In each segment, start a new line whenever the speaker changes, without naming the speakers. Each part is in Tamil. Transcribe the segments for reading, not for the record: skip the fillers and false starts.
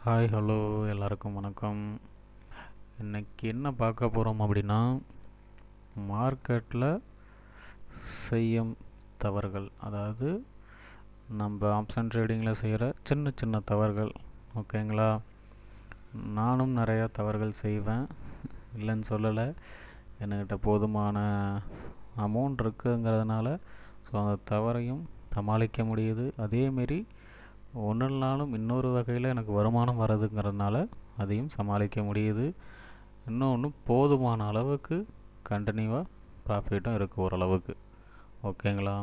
ஹாய் ஹலோ எல்லாருக்கும் வணக்கம். இன்னைக்கு என்ன பார்க்க போகிறோம் அப்படின்னா, மார்க்கெட்டில் செய்யும் தவறுகள். அதாவது நம்ம ஆப்ஷன் ட்ரேடிங்கில் செய்கிற சின்ன சின்ன தவறுகள். ஓகேங்களா? நானும் நிறையா தவறுகள் செய்வேன், இல்லைன்னு சொல்லலை. என்கிட்ட போதுமான அமௌண்ட் இருக்குங்கிறதுனால ஸோ அந்த தவறையும் சமாளிக்க முடியுது. அதேமாரி ஒன்று இல்லைனாலும் இன்னொரு வகையில் எனக்கு வருமானம் வர்றதுங்கிறதுனால அதையும் சமாளிக்க முடியுது. இன்னொன்று போதுமான அளவுக்கு கண்டினியூவாக ப்ராஃபிட்டும் இருக்குது ஓரளவுக்கு. ஓகேங்களா?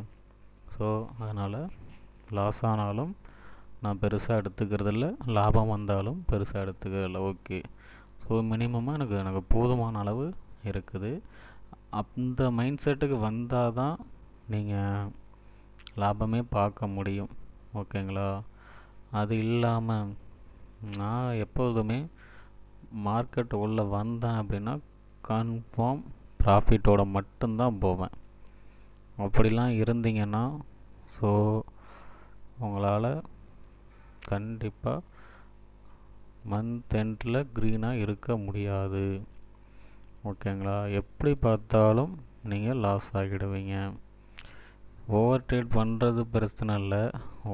ஸோ அதனால் லாஸ் ஆனாலும் நான் பெருசாக எடுத்துக்கிறதில்ல, லாபம் வந்தாலும் பெருசாக எடுத்துக்கிறதில்ல. ஓகே, ஸோ மினிமமாக எனக்கு போதுமான அளவு இருக்குது. அந்த மைண்ட் செட்டுக்கு வந்தால் தான் நீங்கள் லாபமே பார்க்க முடியும். ஓகேங்களா? அது இல்லாமல் நான் எப்போதுமே மார்க்கெட் உள்ளே வந்தேன் அப்படின்னா கன்ஃபார்ம் ப்ராஃபிட்டோட மட்டும்தான் போவேன். அப்படிலாம் இருந்தீங்கன்னா ஸோ உங்களால் கண்டிப்பாக மந்த் எண்டில் க்ரீனாக இருக்க முடியாது. ஓகேங்களா? எப்படி பார்த்தாலும் நீங்கள் லாஸ் ஆகிடுவீங்க. ஓவர் ட்ரேட் பண்ணுறது பிரச்சனை இல்லை,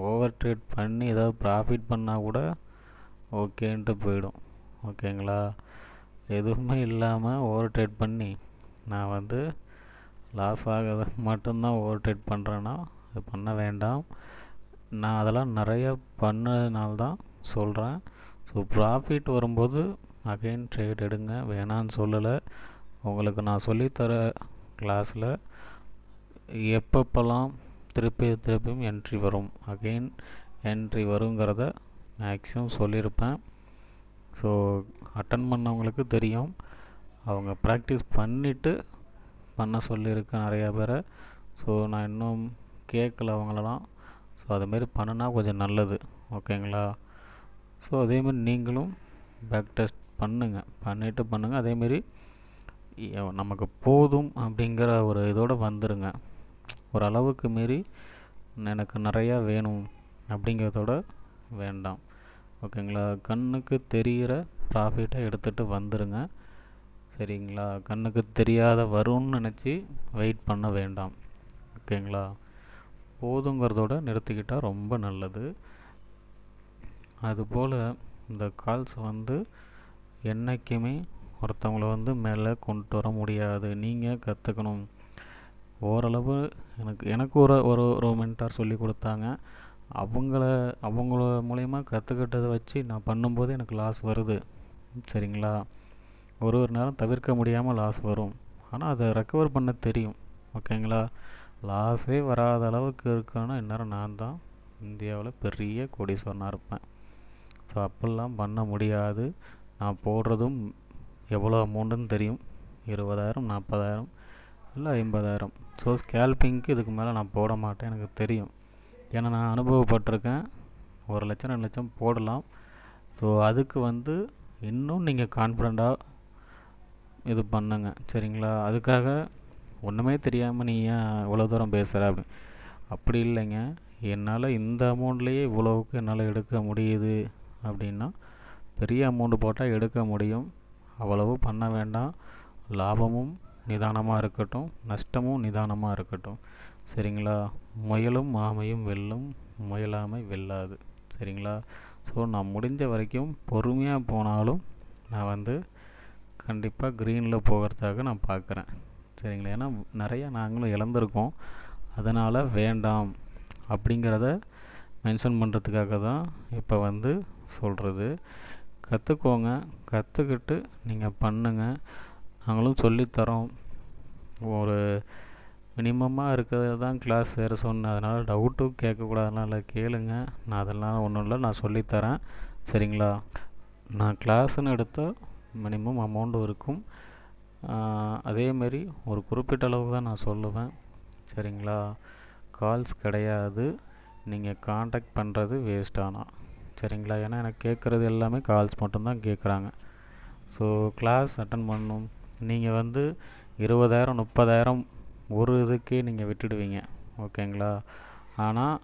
ஓவர் ட்ரேட் பண்ணி ஏதாவது ப்ராஃபிட் பண்ணால் கூட ஓகேன்ட்டு போயிடும். ஓகேங்களா? எதுவுமே இல்லாமல் ஓவர் ட்ரேட் பண்ணி நான் லாஸ் ஆகாத மட்டும்தான் ஓவர் ட்ரேட் பண்ணுறேன்னா அது பண்ண வேண்டாம். நான் அதெல்லாம் நிறைய பண்ணதுனால தான் சொல்கிறேன். ஸோ ப்ராஃபிட் வரும்போது அகைன் ட்ரேட் எடுங்க, வேணான்னு சொல்லலை. உங்களுக்கு நான் சொல்லித்தர கிளாஸில் எப்பப்பெல்லாம் திருப்பியும் என்ட்ரி வரும், அகெயின் என்ட்ரி வருங்கிறத மேக்ஸிமம் சொல்லியிருப்பேன். ஸோ அட்டன் பண்ணவங்களுக்கு தெரியும். அவங்க ப்ராக்டிஸ் பண்ணிவிட்டு பண்ண சொல்லியிருக்கேன் நிறையா பேரை. ஸோ நான் இன்னும் கேட்கல அவங்களெல்லாம். ஸோ அதுமாரி பண்ணினா கொஞ்சம் நல்லது. ஓகேங்களா? ஸோ அதேமாரி நீங்களும் பேக் டெஸ்ட் பண்ணுங்கள். அதேமாரி நமக்கு போதும் அப்படிங்கிற ஒரு இதோடு வந்துடுங்க. ஓரளவுக்கு மீறி எனக்கு நிறையா வேணும் அப்படிங்கிறதோட வேண்டாம். ஓகேங்களா? கண்ணுக்கு தெரிகிற ப்ராஃபிட்டை எடுத்துகிட்டு வந்துடுங்க. சரிங்களா? கண்ணுக்கு தெரியாத வரும்னு நினச்சி வெயிட் பண்ண வேண்டாம். ஓகேங்களா? போதுங்கிறதோட நிறுத்திக்கிட்டால் ரொம்ப நல்லது. அதுபோல் இந்த கால்ஸ் என்றைக்குமே ஒருத்தவங்களை மேலே கொண்டு வர முடியாது. நீங்கள் கற்றுக்கணும். ஓரளவு எனக்கு ஒரு ஒரு ஒரு மென்டார் சொல்லி கொடுத்தாங்க. அவங்கள மூலயமா கற்றுக்கிட்டதை வச்சு நான் பண்ணும்போது எனக்கு லாஸ் வருது. சரிங்களா? ஒரு நேரம் தவிர்க்க முடியாமல் லாஸ் வரும். ஆனால் அதை ரெக்கவர் பண்ண தெரியும். ஓகேங்களா? லாஸே வராத அளவுக்கு இருக்கணும்னா இந்நேரம் நான் தான் இந்தியாவில் பெரிய கோடீஸ்வரனாக இருப்பேன். ஸோ அப்படிலாம் பண்ண முடியாது. நான் போடுறதும் எவ்வளோ அமௌண்ட்டுன்னு தெரியும். 20,000, 40,000 இல்லை 50,000. ஸோ ஸ்கேல்பிங்க்கு இதுக்கு மேலே நான் போட மாட்டேன், எனக்கு தெரியும். ஏன்னா நான் அனுபவப்பட்டிருக்கேன். 1,00,000 2,00,000 போடலாம். ஸோ அதுக்கு இன்னும் நீங்கள் கான்ஃபிடண்ட்டாக இது பண்ணுங்க. சரிங்களா? அதுக்காக ஒன்றுமே தெரியாமல் நீ ஏன் இவ்வளோ தூரம் பேசுகிற அப்படி இல்லைங்க. என்னால் இந்த அமௌண்ட்லேயே இவ்வளோவுக்கு என்னால் எடுக்க முடியுது அப்படின்னா பெரிய அமௌண்ட்டு போட்டால் எடுக்க முடியும். அவ்வளவு பண்ண வேண்டாம். லாபமும் நிதானமாக இருக்கட்டும், நஷ்டமும் நிதானமாக இருக்கட்டும். சரிங்களா? முயலும் ஆமையும் வெல்லும், முயலாமை வெல்லாது. சரிங்களா? ஸோ நான் முடிஞ்ச வரைக்கும் பொறுமையாக போனாலும் நான் கண்டிப்பாக க்ரீனில் போகிறதுக்காக நான் பார்க்குறேன். சரிங்களா? ஏன்னா நிறையா நாங்களும் இழந்திருக்கோம். அதனால் வேண்டாம் அப்படிங்கிறத மென்ஷன் பண்ணுறதுக்காக தான் இப்போ சொல்கிறது. கற்றுக்கோங்க, கற்றுக்கிட்டு நீங்கள் பண்ணுங்கள். நாங்களும் சொல்லித்தரோம். ஒரு மினிமமாக இருக்கிறது தான் கிளாஸ் சேர சொன்னேன். அதனால் டவுட்டும் கேட்கக்கூடாதுனால கேளுங்க. நான் அதெல்லாம் ஒன்றும் இல்லை, நான் சொல்லித்தரேன். சரிங்களா? நான் கிளாஸ்ன்னு எடுத்தால் மினிமம் அமௌண்ட்டும் இருக்கும். அதேமாரி ஒரு குறிப்பிட்ட அளவுக்கு தான் நான் சொல்லுவேன். சரிங்களா? கால்ஸ் கிடையாது. நீங்கள் காண்டாக்ட் பண்ணுறது வேஸ்ட் ஆனால். சரிங்களா? ஏன்னா எனக்கு கேட்குறது எல்லாமே கால்ஸ் மட்டும்தான் கேட்குறாங்க. ஸோ கிளாஸ் அட்டன் பண்ணணும். நீங்கள் 20,000 30,000 ஒரு இதுக்கே நீங்கள் விட்டுடுவீங்க. ஓகேங்களா? ஆனால்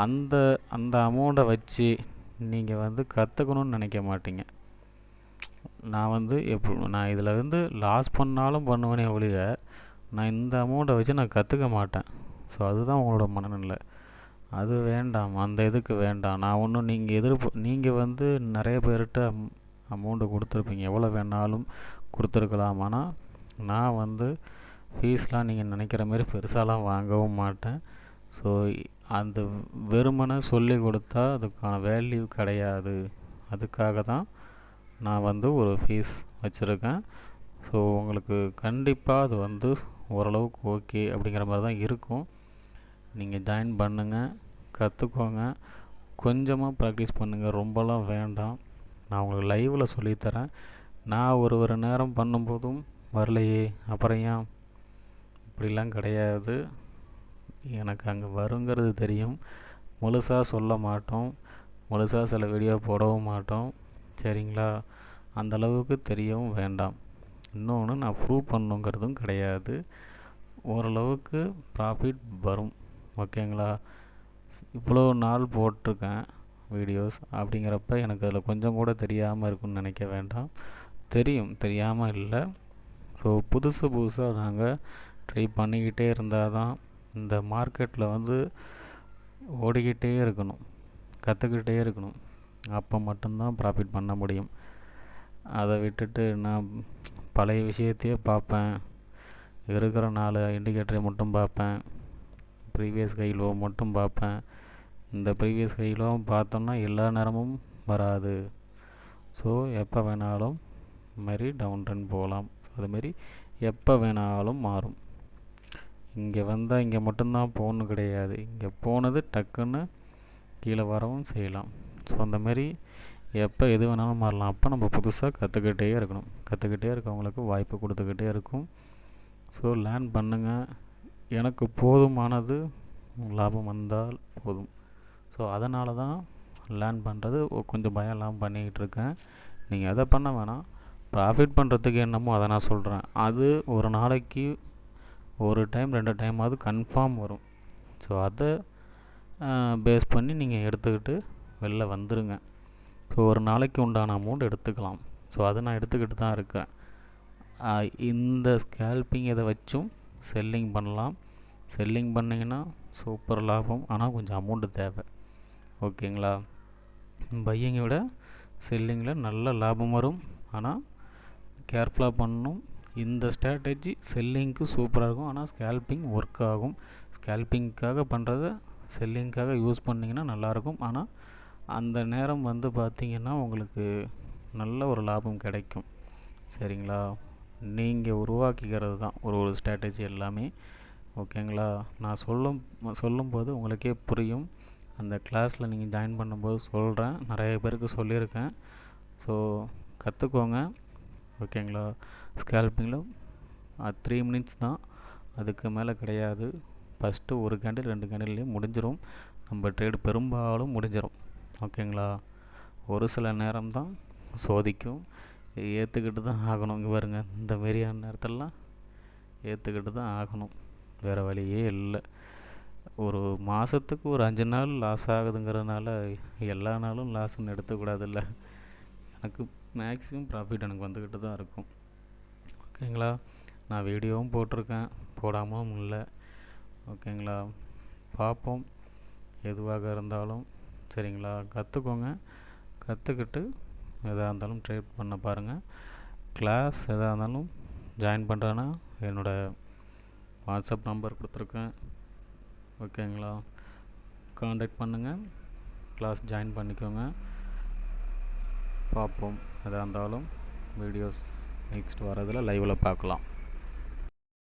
அந்த அந்த அமௌண்ட்டை வச்சு நீங்கள் வந்து கற்றுக்கணுன்னு நினைக்க மாட்டீங்க. நான் இதில் வந்து லாஸ் பண்ணாலும் பண்ணுவேனே ஒழிய நான் இந்த அமௌண்ட்டை வச்சு நான் கற்றுக்க மாட்டேன். ஸோ அதுதான் உங்களோட மனநிலை. அது வேண்டாம், அந்த இதுக்கு வேண்டாம். நான் ஒன்றும் நீங்கள் வந்து நிறைய பேர்கிட்ட அமௌண்ட்டு கொடுத்துருப்பீங்க, எவ்வளோ வேணாலும் கொடுத்துருக்கலாம். ஆனால் நான் வந்து ஃபீஸ்லாம் நீங்கள் நினைக்கிற மாதிரி பெருசாலாம் வாங்கவும் மாட்டேன். ஸோ அந்த வெறுமனை சொல்லி கொடுத்தா அதுக்கான வேல்யூ கிடையாது. அதுக்காக தான் நான் வந்து ஒரு ஃபீஸ் வச்சுருக்கேன். ஸோ உங்களுக்கு கண்டிப்பாக அது வந்து ஓரளவுக்கு ஓகே அப்படிங்கிற மாதிரி தான் இருக்கும். நீங்கள் ஜாயின் பண்ணுங்கள், கற்றுக்கோங்க, கொஞ்சமாக ப்ராக்டிஸ் பண்ணுங்கள், ரொம்பலாம் வேண்டாம். நான் உங்களுக்கு லைவில் சொல்லித்தரேன். நான் ஒரு நேரம் பண்ணும்போதும் வரலையே அப்புறம் ஏன், இப்படிலாம் கிடையாது. எனக்கு அங்கே வருங்கிறது தெரியும். முழுசாக சொல்ல மாட்டோம், முழுசாக சில வீடியோ போடவும் மாட்டோம். சரிங்களா? அந்தளவுக்கு தெரியவும் வேண்டாம். இன்னொன்று, நான் ப்ரூவ் பண்ணுங்கிறதும் கிடையாது. ஓரளவுக்கு ப்ராஃபிட் வரும். ஓகேங்களா? இவ்வளோ நாள் போட்டிருக்கேன் வீடியோஸ் அப்படிங்கிறப்ப எனக்கு அதில் கொஞ்சம் கூட தெரியாமல் இருக்குன்னு நினைக்க வேண்டாம். தெரியும், தெரியாமல் இல்லை. ஸோ புதுசாக நாங்கள் ட்ரை பண்ணிக்கிட்டே இருந்தால் தான் இந்த மார்க்கெட்டில் வந்து ஓடிக்கிட்டே இருக்கணும், கற்றுக்கிட்டே இருக்கணும். அப்போ மட்டும்தான் ப்ராஃபிட் பண்ண முடியும். அதை விட்டுட்டு நான் பழைய விஷயத்தையே பார்ப்பேன், இருக்கிற 4 இண்டிகேட்டரை மட்டும் பார்ப்பேன், ப்ரீவியஸ் ஹை லோ மட்டும் பார்ப்பேன். இந்த ப்ரீவியஸ் ஹை லோ பார்த்தோம்னா எல்லா நேரமும் வராது. ஸோ எப்போ வேணாலும் மாதிரி டவுன் ட்ரெண்ட் போகலாம். ஸோ அதுமாரி எப்போ வேணாலும் மாறும். இங்கே வந்தால் இங்கே மட்டும்தான் போகணும் கிடையாது. இங்கே போனது டக்குன்னு கீழே வரவும் செய்யலாம். ஸோ அந்தமாரி எப்போ எது வேணாலும் மாறலாம். அப்போ நம்ம புதுசாக கற்றுக்கிட்டே இருக்கணும். கற்றுக்கிட்டே இருக்கவங்களுக்கு வாய்ப்பு கொடுத்துக்கிட்டே இருக்கும். ஸோ லேர்ன் பண்ணுங்கள். எனக்கு போதுமானது லாபம் வந்தால் போதும். ஸோ அதனால தான் லேர்ன் பண்ணுறது கொஞ்சம் பயம் இல்லாமல் பண்ணிக்கிட்டு இருக்கேன். நீங்கள் எதை பண்ண வேணாம், ப்ராஃபிட் பண்ணுறதுக்கு என்னமோ அதை நான் சொல்கிறேன். அது ஒரு நாளைக்கு ஒரு டைம் 2 டைமாவது கன்ஃபார்ம் வரும். ஸோ அதை பேஸ் பண்ணி நீங்கள் எடுத்துக்கிட்டு வெளில வந்துடுங்க. ஸோ ஒரு நாளைக்கு உண்டான அமௌண்ட் எடுத்துக்கலாம். ஸோ அதை நான் எடுத்துக்கிட்டு தான் இருக்கேன். இந்த ஸ்கேல்பிங் இதை வச்சும் செல்லிங் பண்ணலாம். செல்லிங் பண்ணிங்கன்னா சூப்பர் லாபம். ஆனால் கொஞ்சம் அமௌண்ட்டு தேவை. ஓகேங்களா? பையிங்கை விட செல்லிங்கில் நல்ல லாபம் வரும். ஆனால் கேர்ஃபுல்லாக பண்ணணும். இந்த ஸ்ட்ராட்டஜி செல்லிங்க்கு சூப்பராக இருக்கும். ஆனால் ஸ்கேல்பிங் ஒர்க் ஆகும். ஸ்கேல்பிங்க்காக பண்ணுறத செல்லிங்க்காக யூஸ் பண்ணிங்கன்னா நல்லாயிருக்கும். ஆனால் அந்த நேரம் வந்து பார்த்திங்கன்னா உங்களுக்கு நல்ல ஒரு லாபம் கிடைக்கும். சரிங்களா? நீங்கள் உருவாக்கிக்கிறது தான் ஒரு ஸ்ட்ராட்டஜி எல்லாமே. ஓகேங்களா? நான் சொல்லும்போது உங்களுக்கே புரியும். அந்த கிளாஸில் நீங்கள் ஜாயின் பண்ணும்போது சொல்கிறேன், நிறைய பேருக்கு சொல்லியிருக்கேன். ஸோ கற்றுக்கோங்க. ஓகேங்களா? ஸ்கேல்பிங்கில் 3 மினிட்ஸ் தான், அதுக்கு மேலே கிடையாது. ஃபஸ்ட்டு 1 கேண்டில் 2 கேண்டில்லையும் முடிஞ்சிடும். நம்ம ட்ரேடு பெரும்பாலும் முடிஞ்சிடும். ஓகேங்களா? ஒரு சில நேரம் தான் சோதிக்கும், ஏற்றுக்கிட்டு தான் ஆகணும். இங்கே பாருங்க, இந்த மாரியான நேரத்திலலாம் ஏற்றுக்கிட்டு தான் ஆகணும், வேறு வழியே இல்லை. ஒரு மாதத்துக்கு ஒரு 5 நாள் லாஸ் ஆகுதுங்கிறதுனால எல்லா நாளும் லாஸ்ன்னு எடுத்துக்கூடாதுல்ல. எனக்கு மேக்ஸிமம் ப்ராஃபிட் எனக்கு வந்துக்கிட்டு தான் இருக்கும். ஓகேங்களா? நான் வீடியோவும் போட்டிருக்கேன், போடாமல் இல்லை. ஓகேங்களா? பார்ப்போம், எதுவாக இருந்தாலும். சரிங்களா? கற்றுக்கோங்க. கற்றுக்கிட்டு எதாக இருந்தாலும் ட்ரேட் பண்ண பாருங்கள். கிளாஸ் எதாக இருந்தாலும் ஜாயின் பண்ணுறேன்னா என்னோடய வாட்ஸ்அப் நம்பர் கொடுத்துருக்கேன். ஓகேங்களா? காண்டாக்ட் பண்ணுங்கள், கிளாஸ் ஜாயின் பண்ணிக்கோங்க. பார்ப்போம், எதாக இருந்தாலும் வீடியோஸ் நெக்ஸ்ட் வரதில் லைவில் பார்க்கலாம்.